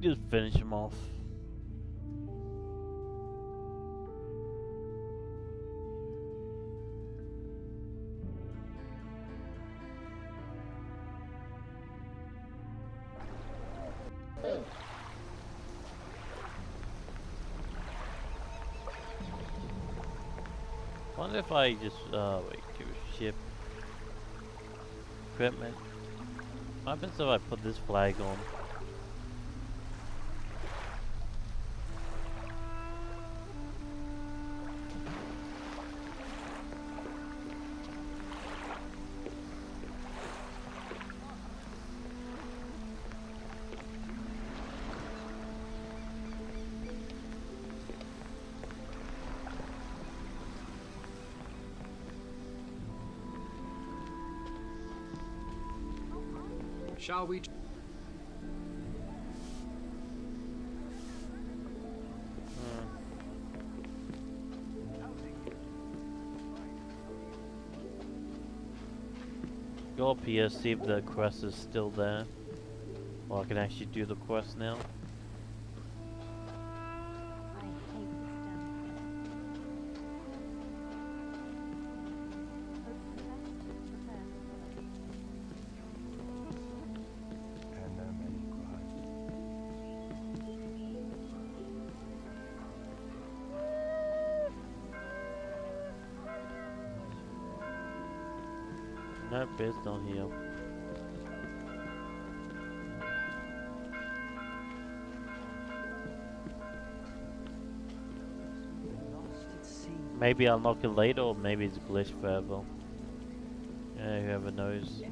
Just finish him off. Wonder if I just wait to ship equipment. What happens if I put this flag on? Shall we? Go up here, see if the quest is still there. Well, I can actually do the quest now. No, bear's down here. Maybe I'll knock it later, or maybe it's glitched forever. Yeah, whoever knows.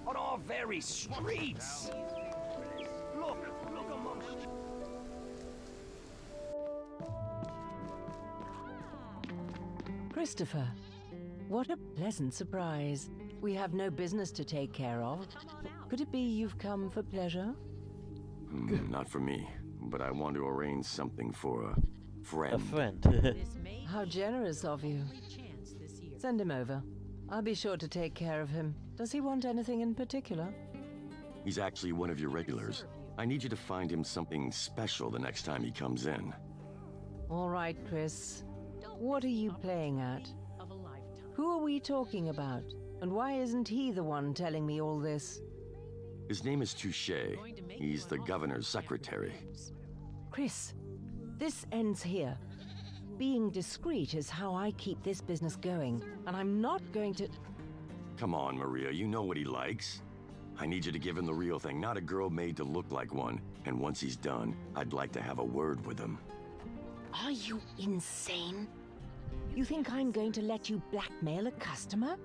On our very streets. Look amongst. Christopher, what a pleasant surprise. We have no business to take care of. Could it be you've come for pleasure? Not for me, but I want to arrange something for a friend. A friend. How generous of you. Send him over. I'll be sure to take care of him. Does he want anything in particular? He's actually one of your regulars. I need you to find him something special the next time he comes in. All right, Chris. What are you playing at? Who are we talking about? And why isn't he the one telling me all this? His name is Touche. He's the governor's secretary. Chris, this ends here. Being discreet is how I keep this business going, and I'm not going to... Come on, Maria, you know what he likes. I need you to give him the real thing, not a girl made to look like one. And once he's done, I'd like to have a word with him. Are you insane? You think I'm going to let you blackmail a customer?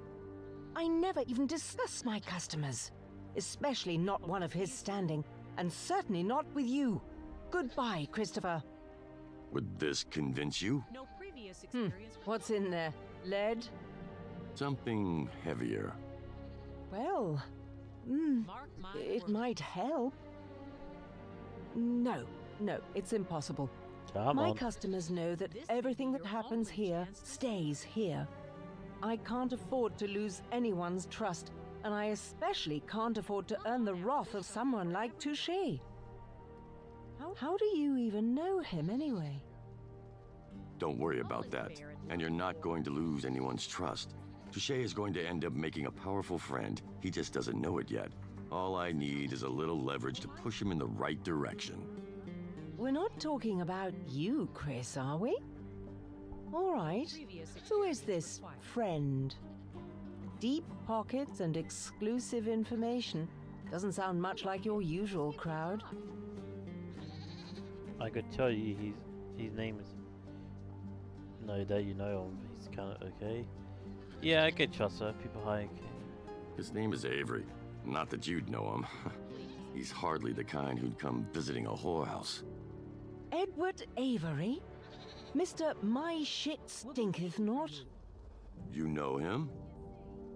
I never even discuss my customers, especially not one of his standing, and certainly not with you. Goodbye, Christopher. Would this convince you? No previous experience. What's in there? Lead? Something heavier. Well, Mark my it words. might help. No, it's impossible. Come My on. customers know that This everything may that be your happens only here chance to stays here. I can't afford to lose anyone's trust, and I especially can't afford to earn the wrath of someone like Touche. How do you even know him anyway? Don't worry about that. And you're not going to lose anyone's trust. Touche is going to end up making a powerful friend. He just doesn't know it yet. All I need is a little leverage to push him in the right direction. We're not talking about you, Chris, are we? All right. Who is this friend? Deep pockets and exclusive information. Doesn't sound much like your usual crowd. I could tell you his name is... No, that you know him. He's kind of okay. Yeah, I could trust her. People high. His name is Avery. Not that you'd know him. He's hardly the kind who'd come visiting a whorehouse. Edward Avery? Mr. My Shit Stinketh Not. You know him?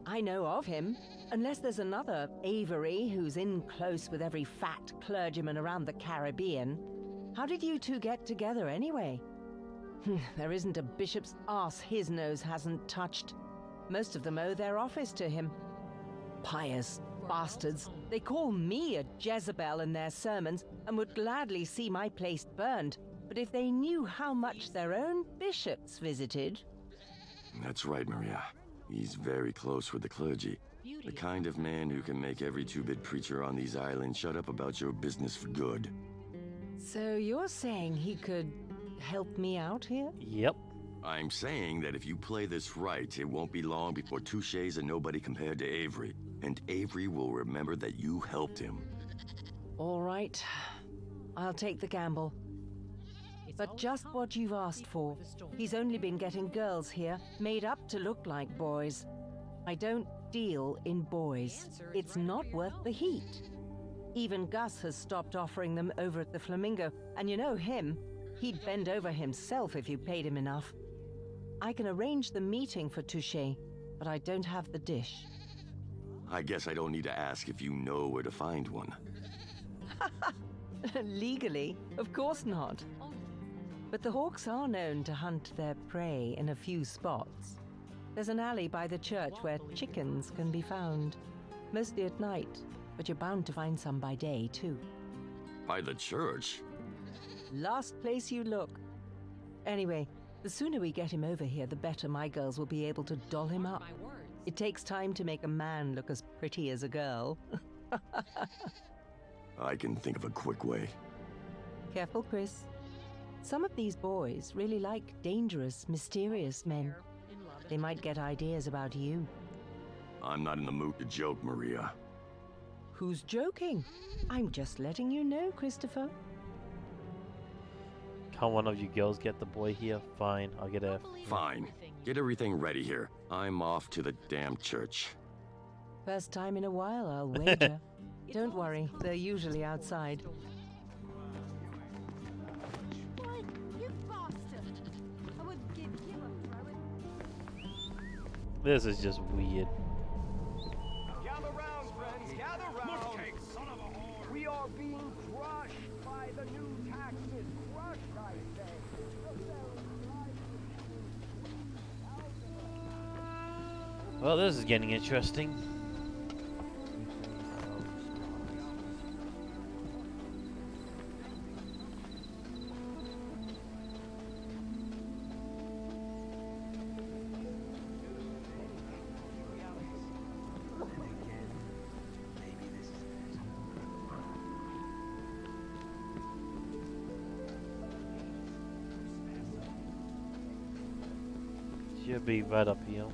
I know of him, unless there's another Avery who's in close with every fat clergyman around the Caribbean. How did you two get together anyway? There isn't a bishop's arse his nose hasn't touched. Most of them owe their office to him. Pious bastards. They call me a Jezebel in their sermons and would gladly see my place burned. But if they knew how much their own bishops visited... That's right, Maria. He's very close with the clergy. The kind of man who can make every two-bit preacher on these islands shut up about your business for good. So you're saying he could help me out here? Yep. I'm saying that if you play this right, it won't be long before Touche's a nobody compared to Avery. And Avery will remember that you helped him. All right. I'll take the gamble. But just what you've asked for. He's only been getting girls here, made up to look like boys. I don't deal in boys. It's not worth the heat. Even Gus has stopped offering them over at the Flamingo, and you know him. He'd bend over himself if you paid him enough. I can arrange the meeting for Touche, but I don't have the dish. I guess I don't need to ask if you know where to find one. Legally, of course not. But the hawks are known to hunt their prey in a few spots. There's an alley by the church where chickens can be found. Mostly at night, but you're bound to find some by day, too. By the church? Last place you look. Anyway, the sooner we get him over here, the better my girls will be able to doll him up. It takes time to make a man look as pretty as a girl. I can think of a quick way. Careful, Chris. Some of these boys really like dangerous, mysterious men. They might get ideas about you. I'm not in the mood to joke, Maria. Who's joking? I'm just letting you know, Christopher. Can't one of you girls get the boy here? Fine, I'll get F. Fine. Get everything ready here. I'm off to the damn church. First time in a while, I'll wager. Don't worry, they're usually outside. This is just weird. Gather round, friends, gather round. Son of a whore. We are being crushed by the new taxes. Crushed, I say. Well, this is getting interesting. Should be right up here.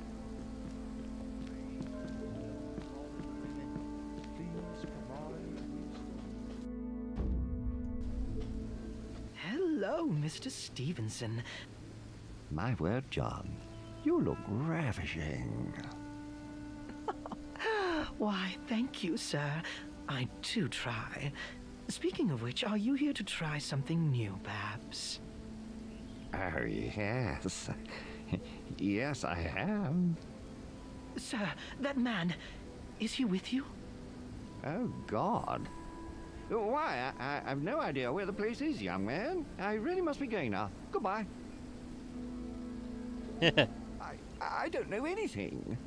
Hello, Mr. Stevenson. My word, John, you look ravishing. Why, thank you, sir. I do try. Speaking of which, are you here to try something new, perhaps? Oh, yes. Yes, I am. Sir, that man, is he with you? Oh, God. Why, I've no idea where the place is, young man. I really must be going now. Goodbye. I don't know anything.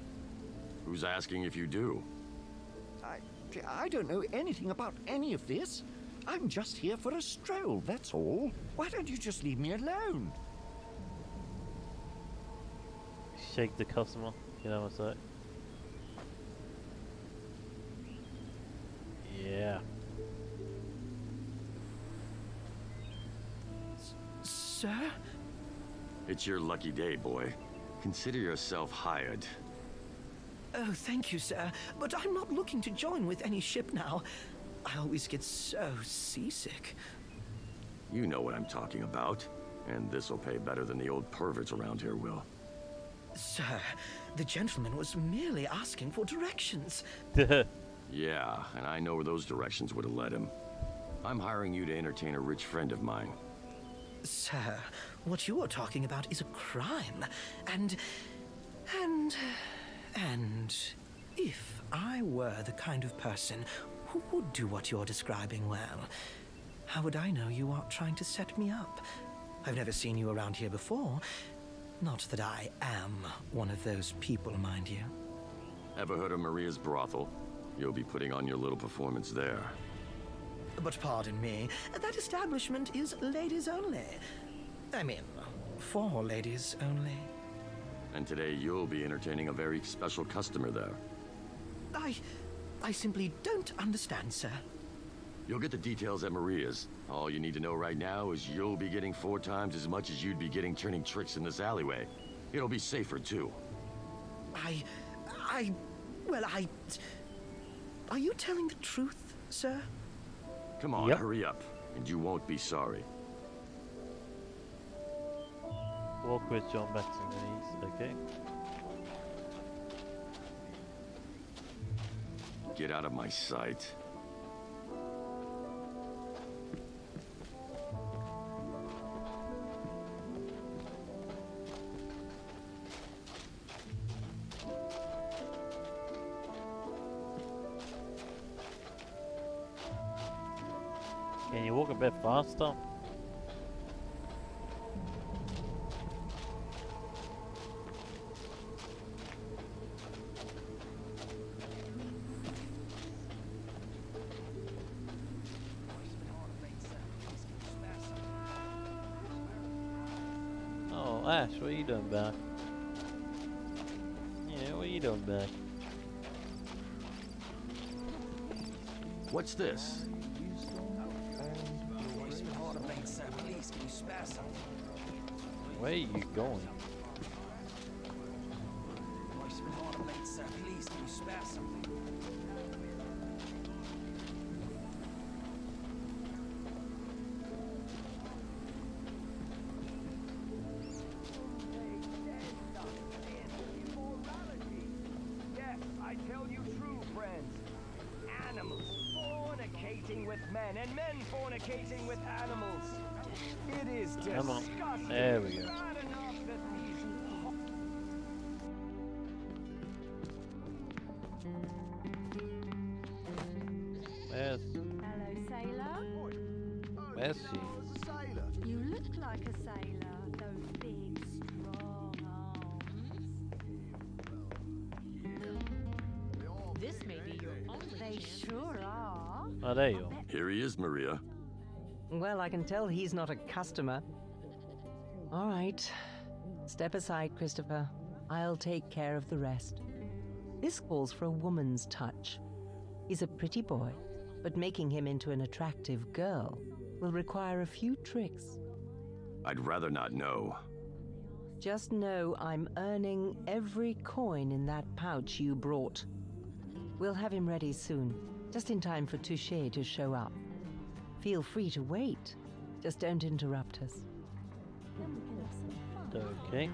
Who's asking if you do? I don't know anything about any of this. I'm just here for a stroll, that's all. Why don't you just leave me alone? Shake the customer. You know what's that? Yeah. Sir? It's your lucky day, boy. Consider yourself hired. Oh, thank you, sir. But I'm not looking to join with any ship now. I always get so seasick. You know what I'm talking about. And this'll pay better than the old perverts around here will. Sir, the gentleman was merely asking for directions. Yeah, and I know where those directions would have led him. I'm hiring you to entertain a rich friend of mine. Sir, what you are talking about is a crime. And if I were the kind of person who would do what you're describing, well, how would I know you aren't trying to set me up? I've never seen you around here before. Not that I am one of those people, mind you. Ever heard of Maria's brothel? You'll be putting on your little performance there. But pardon me, that establishment is ladies only. I mean, for ladies only. And today you'll be entertaining a very special customer there. I simply don't understand, sir. You'll get the details at Maria's. All you need to know right now is you'll be getting 4 times as much as you'd be getting turning tricks in this alleyway. It'll be safer, too. Are you telling the truth, sir? Come on, Yep. hurry up, and you won't be sorry. Walk with John back to knees, okay. Get out of my sight. Can you walk a bit faster? Oh, Ash, what are you doing back? Yeah, what are you doing back? What's this? Where are you going? Yes, I tell you true, friends. Animals fornicating with men, and men fornicating with animals. It is Come on. disgusting. There we go. Bad enough that these Where's Hello, sailor. where's she? You look like a sailor. Those big, strong arms. This may be your only They chance. sure are. Oh, there you are. Here he is, Maria. Well, I can tell he's not a customer. All right. Step aside, Christopher. I'll take care of the rest. This calls for a woman's touch. He's a pretty boy, but making him into an attractive girl will require a few tricks. I'd rather not know. Just know I'm earning every coin in that pouch you brought. We'll have him ready soon, just in time for Touché to show up. Feel free to wait. Just don't interrupt us. Then we can have some fun. Okay.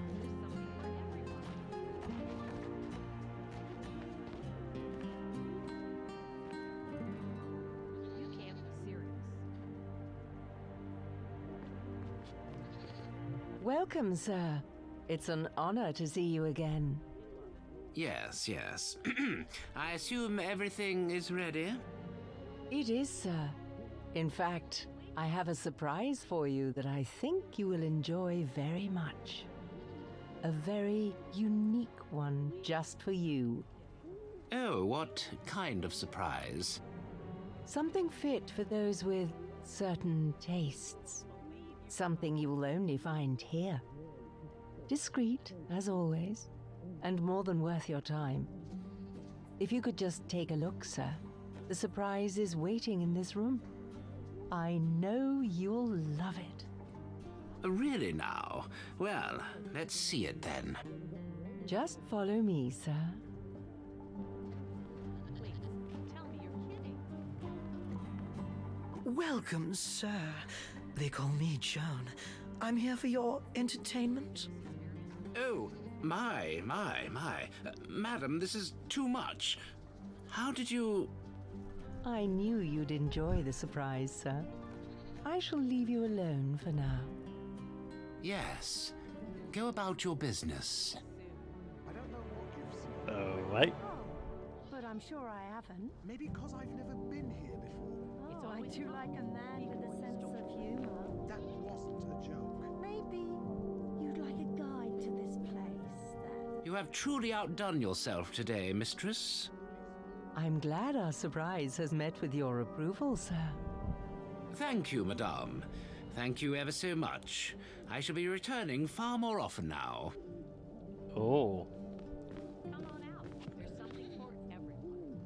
You can't be serious. Welcome, sir. It's an honor to see you again. Yes, yes. I assume everything is ready? It is, sir. In fact, I have a surprise for you that I think you will enjoy very much. A very unique one just for you. Oh, what kind of surprise? Something fit for those with certain tastes. Something you will only find here. Discreet, as always, and more than worth your time. If you could just take a look, sir, the surprise is waiting in this room. I know you'll love it. Really now? Well, let's see it then. Just follow me, sir. Wait, tell me you're kidding. Welcome, sir. They call me Joan. I'm here for your entertainment. Oh, my. Madam, this is too much. How did you... I knew you'd enjoy the surprise, sir. I shall leave you alone for now. Yes. Go about your business. Alright. But I'm sure I haven't. Maybe because I've never been here before. Oh, I do like a man with a sense of humor. That wasn't a joke. Maybe you'd like a guide to this place, then. You have truly outdone yourself today, mistress. I'm glad our surprise has met with your approval, sir. Thank you, madame. Thank you ever so much. I shall be returning far more often now. Oh. Come on out. There's something for everyone.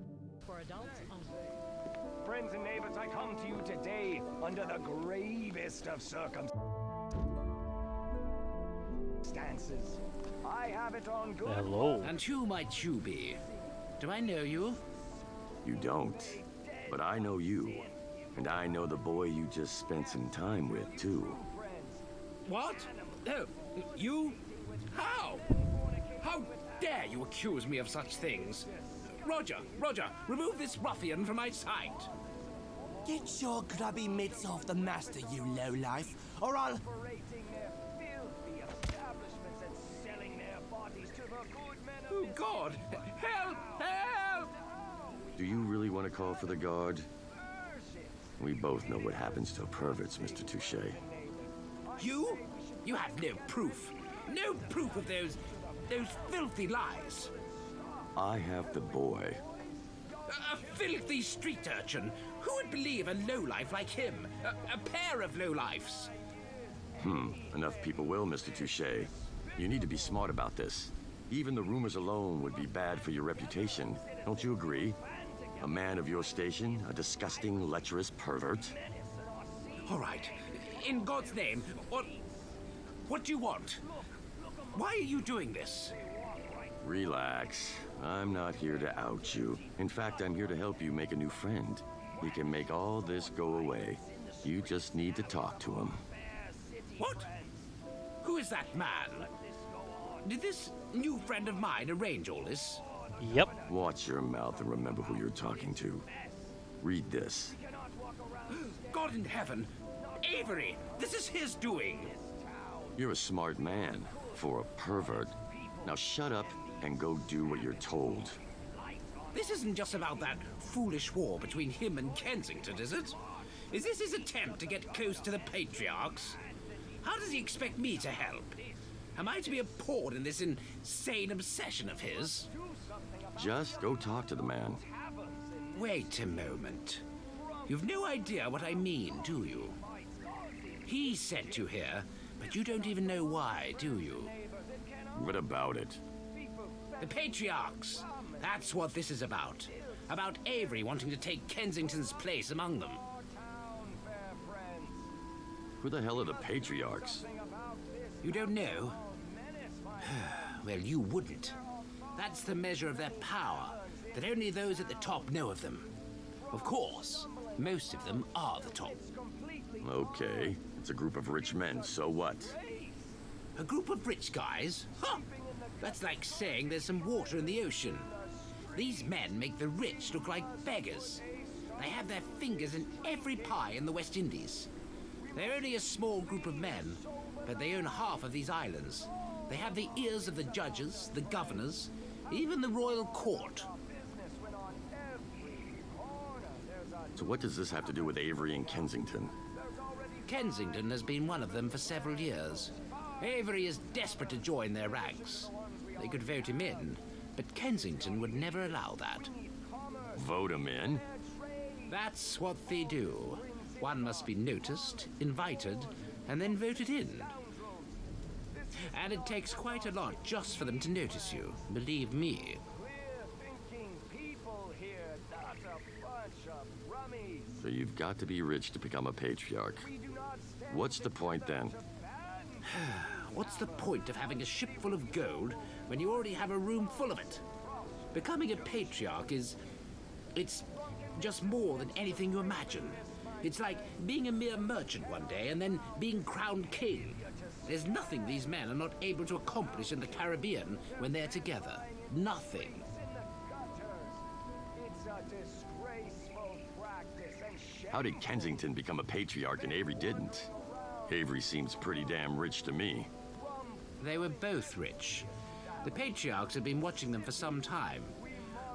For adults only. Friends and neighbors, I come to you today under the gravest of circumstances. I have it on good. Hello. And who might you be? Do I know you? You don't. But I know you. And I know the boy you just spent some time with, too. What? Oh, you? How? How dare you accuse me of such things? Roger, remove this ruffian from my sight. Get your grubby mitts off the master, you lowlife, or I'll... Operating their filthy establishments and selling their bodies to the good men of Oh, this God! Help! Help! Do you really want to call for the guard? We both know what happens to perverts, Mr. Touche. You? You have no proof. No proof of those filthy lies. I have the boy. A filthy street urchin. Who would believe a lowlife like him? A pair of lowlifes. Enough people will, Mr. Touche. You need to be smart about this. Even the rumors alone would be bad for your reputation. Don't you agree? A man of your station, a disgusting, lecherous pervert? All right. In God's name, what do you want? Why are you doing this? Relax. I'm not here to out you. In fact, I'm here to help you make a new friend. He can make all this go away. You just need to talk to him. What? Who is that man? Did this new friend of mine arrange all this? Yep. Watch your mouth and remember who you're talking to. Read this. God in heaven! Avery! This is his doing! You're a smart man for a pervert. Now shut up and go do what you're told. This isn't just about that foolish war between him and Kensington, is it? Is this his attempt to get close to the patriarchs? How does he expect me to help? Am I to be a pawn in this insane obsession of his? Just go talk to the man. Wait a moment. You've no idea what I mean, do you? He sent you here, but you don't even know why, do you? What about it? The patriarchs! That's what this is about. About Avery wanting to take Kensington's place among them. Who the hell are the patriarchs? You don't know? Well, you wouldn't. That's the measure of their power, that only those at the top know of them. Of course, most of them are the top. Okay, it's a group of rich men, so what? A group of rich guys? Huh! That's like saying there's some water in the ocean. These men make the rich look like beggars. They have their fingers in every pie in the West Indies. They're only a small group of men, but they own half of these islands. They have the ears of the judges, the governors, even the royal court. So what does this have to do with Avery and Kensington? Kensington has been one of them for several years. Avery is desperate to join their ranks. They could vote him in, but Kensington would never allow that. Vote him in? That's what they do. One must be noticed, invited, and then voted in. And it takes quite a lot just for them to notice you, believe me. So you've got to be rich to become a patriarch. What's the point then? What's the point of having a ship full of gold when you already have a room full of it? Becoming a patriarch it's just more than anything you imagine. It's like being a mere merchant one day and then being crowned king. There's nothing these men are not able to accomplish in the Caribbean when they're together. Nothing. How did Kensington become a patriarch and Avery didn't? Avery seems pretty damn rich to me. They were both rich. The patriarchs had been watching them for some time.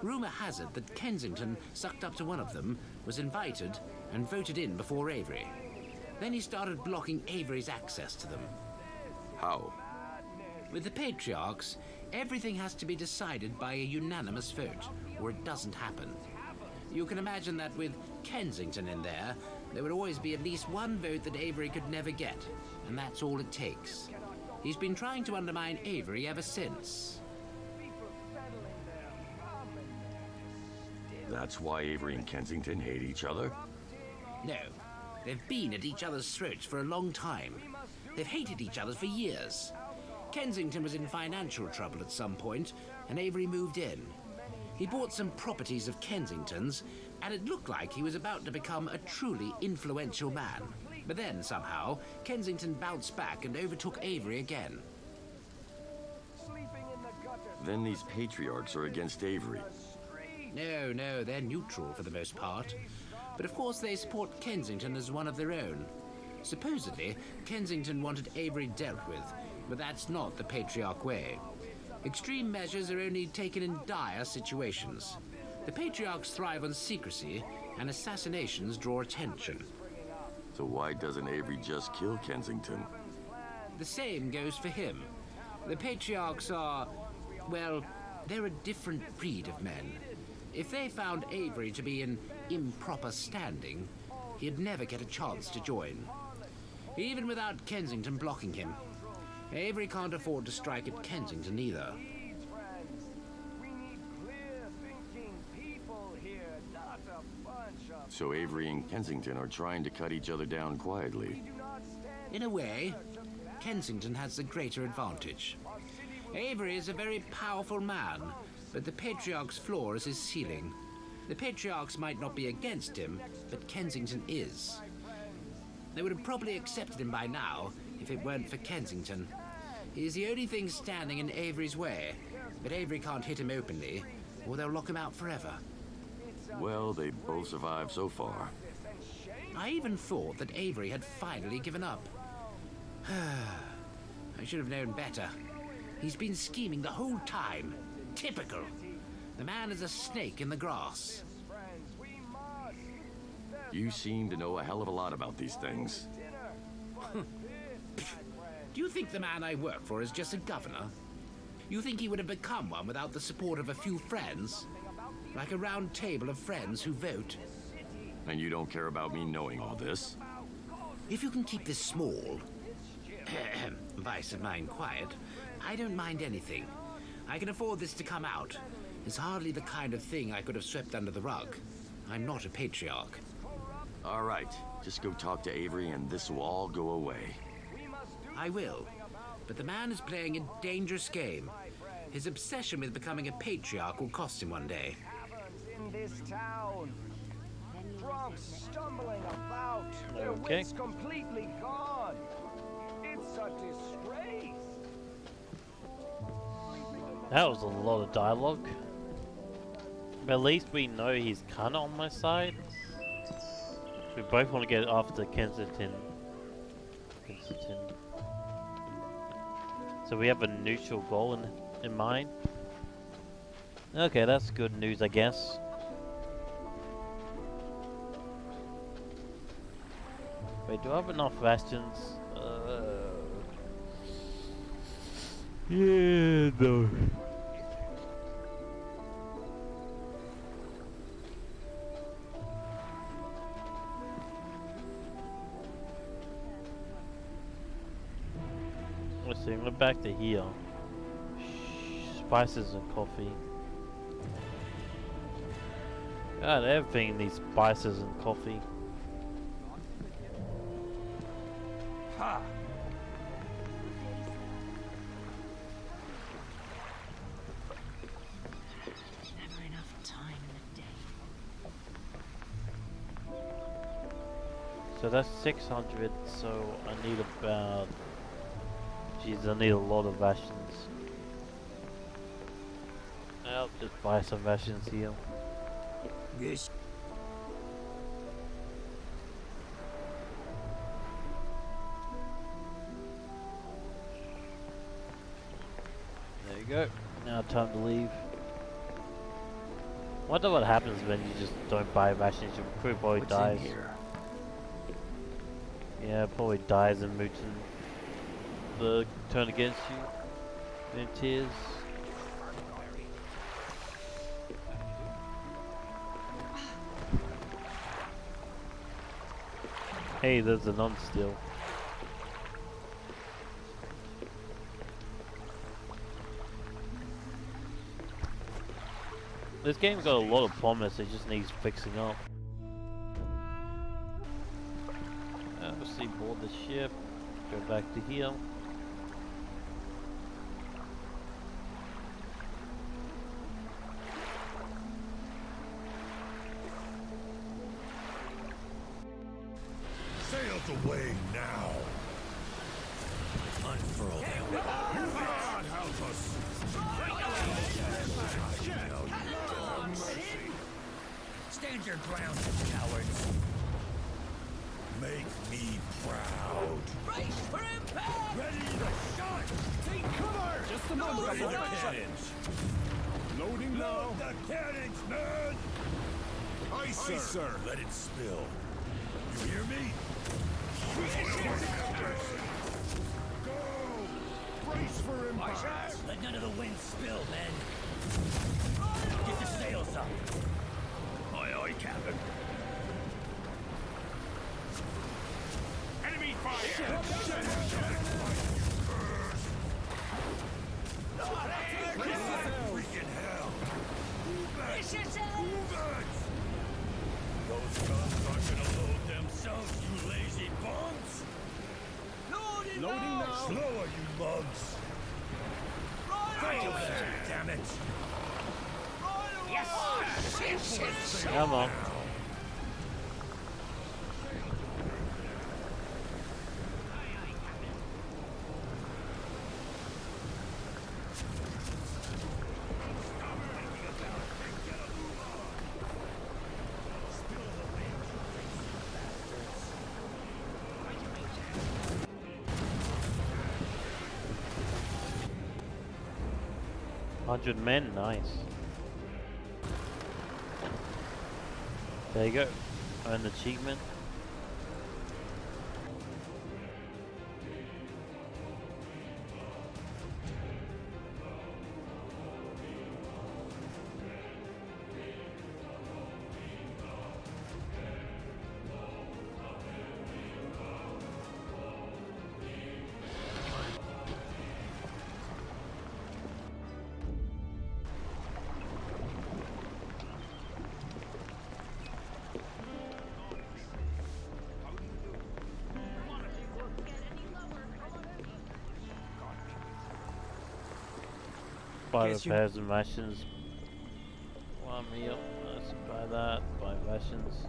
Rumor has it that Kensington sucked up to one of them, was invited, and voted in before Avery. Then he started blocking Avery's access to them. How? With the patriarchs, everything has to be decided by a unanimous vote, or it doesn't happen. You can imagine that with Kensington in there would always be at least one vote that Avery could never get, and that's all it takes. He's been trying to undermine Avery ever since. That's why Avery and Kensington hate each other? No, they've been at each other's throats for a long time. They've hated each other for years. Kensington was in financial trouble at some point, and Avery moved in. He bought some properties of Kensington's, and it looked like he was about to become a truly influential man. But then, somehow, Kensington bounced back and overtook Avery again. Then these patriarchs are against Avery. No, they're neutral for the most part. But of course they support Kensington as one of their own. Supposedly, Kensington wanted Avery dealt with, but that's not the patriarch way. Extreme measures are only taken in dire situations. The patriarchs thrive on secrecy, and assassinations draw attention. So why doesn't Avery just kill Kensington? The same goes for him. The patriarchs are, well, they're a different breed of men. If they found Avery to be in improper standing, he'd never get a chance to join. Even without Kensington blocking him. Avery can't afford to strike at Kensington either. So Avery and Kensington are trying to cut each other down quietly. In a way, Kensington has the greater advantage. Avery is a very powerful man, but the Patriarch's floor is his ceiling. The Patriarchs might not be against him, but Kensington is. They would have probably accepted him by now if it weren't for Kensington. He is the only thing standing in Avery's way, but Avery can't hit him openly, or they'll lock him out forever. Well, they both survived so far. I even thought that Avery had finally given up. I should have known better. He's been scheming the whole time. Typical. The man is a snake in the grass. You seem to know a hell of a lot about these things. Do you think the man I work for is just a governor? You think he would have become one without the support of a few friends? Like a round table of friends who vote? And you don't care about me knowing all this? If you can keep this small, vice of mine quiet, I don't mind anything. I can afford this to come out. It's hardly the kind of thing I could have swept under the rug. I'm not a patriarch. All right, just go talk to Avery and this will all go away. I will, but the man is playing a dangerous game. His obsession with becoming a patriarch will cost him one day. In this town, drunks stumbling about, their Okay. wits completely gone. It's a disgrace. That was a lot of dialogue. But at least we know he's kinda on my side. We both want to get after Kensington. So we have a neutral goal in mind. Okay, that's good news, I guess. Wait, do I have enough rations? Yeah, no. Let's see, we're back to here. Spices and coffee. God, everything needs spices and coffee. Ha! Never enough time in the day. So that's 600, so I need about... Jeez, I need a lot of rations. I'll just buy some rations here. Yes. go. Now time to leave. Wonder what happens when you just don't buy rations. Your crew probably What's dies. in here? Yeah, probably dies and mutant the turn against you in tears. Hey, there's a non-steal. This game's got a lot of promise, it just needs fixing up. Obviously board the ship, go back to here. Sails away now. Unfurl them. God help us. Stand your ground, cowards. Make me proud. Brace for impact! Ready to shot. Take cover. Just a moment. Ready the cannons. Loading now. Load the cannons, man. Aye, sir. Let it spill. You hear me? Go! Brace for impact! Let none of the wind spill, men. Get the sails up. Aye, aye, Captain. Enemy fire! Freaking hell! Those guns aren't gonna load themselves, you lazy bums! Loading now! Slower, you mugs! Damn it! Yes! Come on. $100 men, nice. There you go, an achievement. Buy Guess you- repairs and rations. 1 meal. Let's buy that. Buy rations.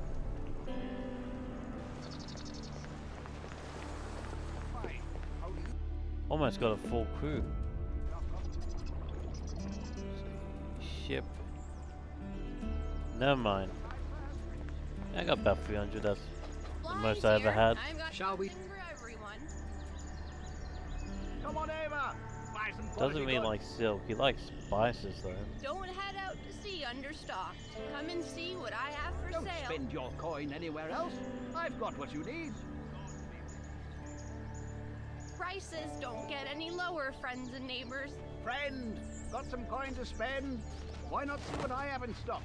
Almost got a full crew. Ship. Never mind. I got about 300. That's the most I ever had. Shall we? Come on, Ava. Buy some Doesn't quality mean goods. like silk. He likes spices though. Don't head out to sea understocked. Come and see what I have for Don't sale. spend your coin anywhere else. I've got what you need. Prices don't get any lower, friends and neighbors. Friend, got some coin to spend? Why not see what I have in stock?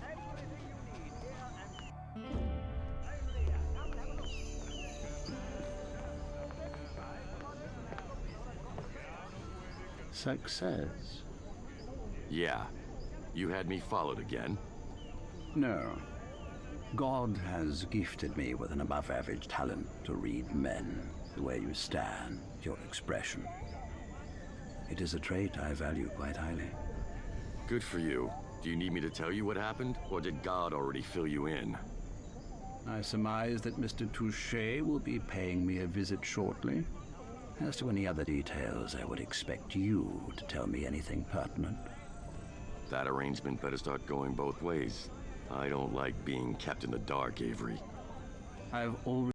Everything you need here and... I'm there. Come have a look. Success? Yeah. You had me followed again. No. God has gifted me with an above-average talent to read men, the way you stand, your expression. It is a trait I value quite highly. Good for you. Do you need me to tell you what happened, or did God already fill you in? I surmise that Mr. Touche will be paying me a visit shortly. As to any other details, I would expect you to tell me anything pertinent. That arrangement better start going both ways. I don't like being kept in the dark, Avery. I've already